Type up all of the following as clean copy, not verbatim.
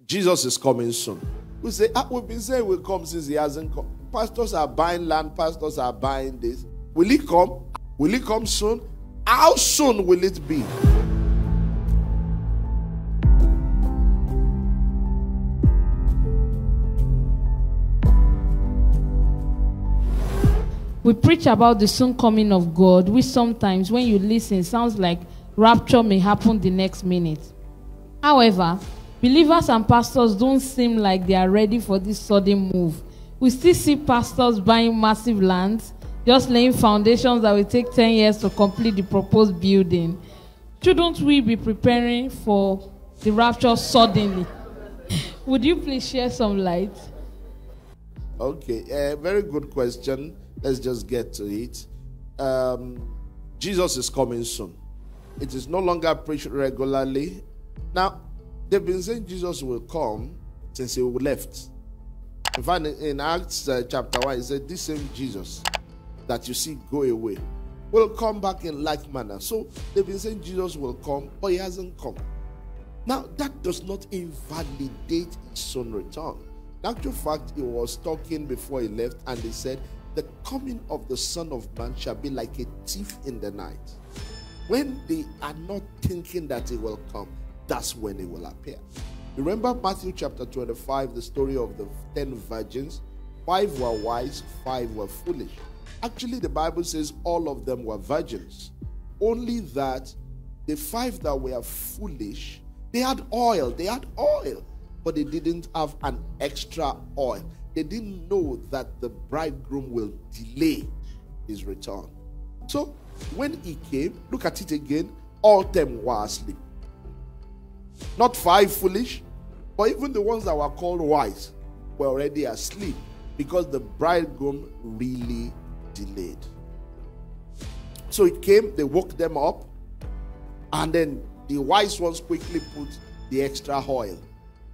Jesus is coming soon. We say, we've been saying we'll come since he hasn't come. Pastors are buying land, pastors are buying this. Will he come? Will he come soon? How soon will it be? We preach about the soon coming of God, which sometimes when you listen sounds like rapture may happen the next minute. However, believers and pastors don't seem like they are ready for this sudden move. We still see pastors buying massive lands, just laying foundations that will take 10 years to complete the proposed building. Shouldn't we be preparing for the rapture suddenly? Would you please share some light? Okay, very good question. Let's just get to it. Jesus is coming soon. It is no longer preached regularly. Now, they've been saying Jesus will come since he left. In fact, in Acts chapter 1, it said, this same Jesus that you see go away will come back in like manner. So they've been saying Jesus will come, but he hasn't come. Now, that does not invalidate his soon return. In actual fact, he was talking before he left, and he said, the coming of the Son of Man shall be like a thief in the night. When they are not thinking that he will come, that's when he will appear. Remember Matthew chapter 25, the story of the 10 virgins? 5 were wise, 5 were foolish. Actually, the Bible says all of them were virgins. Only that the 5 that were foolish, they had oil, but they didn't have an extra oil. They didn't know that the bridegroom will delay his return. So when he came, look at it again, all 10 were asleep. Not 5 foolish, but even the ones that were called wise were already asleep because the bridegroom really delayed. So it came, they woke them up, and then the wise ones quickly put the extra oil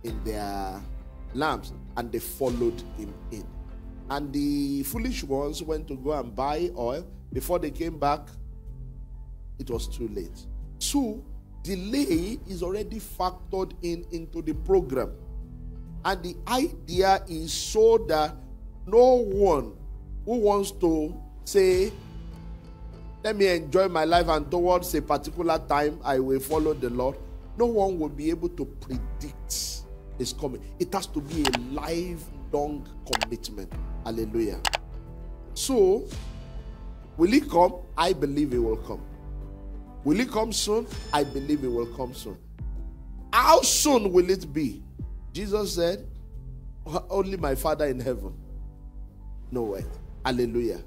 in their lamps, and they followed him in. And the foolish ones went to go and buy oil. Before they came back, it was too late. So delay is already factored into the program. And the idea is so that no one who wants to say, let me enjoy my life and towards a particular time I will follow the Lord, no one will be able to predict his coming. It has to be a lifelong commitment. Hallelujah. So, will he come? I believe he will come. Will he come soon? I believe he will come soon. How soon will it be? Jesus said, only my Father in heaven knoweth. Hallelujah.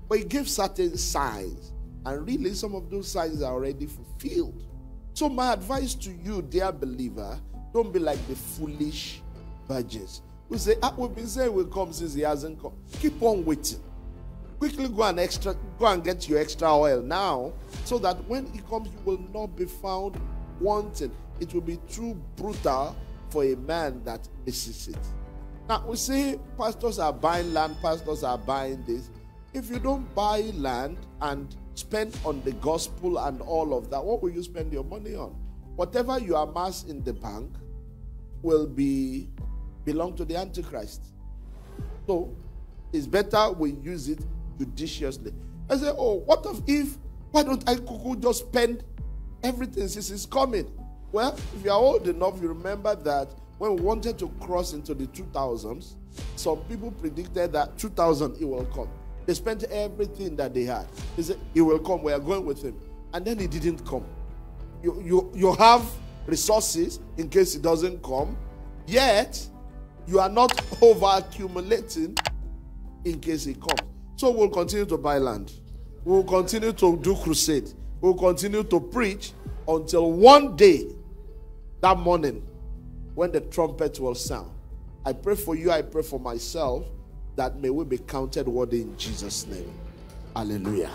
But he gave certain signs, and really some of those signs are already fulfilled. So my advice to you, dear believer, don't be like the foolish virgins. We say, we've been saying we'll come since he hasn't come. Keep on waiting. Quickly go and get your extra oil now, so that when he comes, you will not be found wanting. It will be too brutal for a man that misses it. Now, we say pastors are buying land, pastors are buying this. If you don't buy land and spend on the gospel and all of that, what will you spend your money on? Whatever you amass in the bank will belong to the Antichrist. So, it's better we use it judiciously. I say, why don't I just spend everything since it's coming? Well, if you are old enough, you remember that when we wanted to cross into the 2000s, some people predicted that 2000 it will come. They spent everything that they had. They said, he will come, we are going with him. And then he didn't come. You have resources in case he doesn't come, yet you are not over accumulating in case he comes. So we'll continue to buy land. We'll continue to do crusade. We'll continue to preach until one day, that morning, when the trumpet will sound. I pray for you, I pray for myself, that may we be counted worthy in Jesus' name. Hallelujah.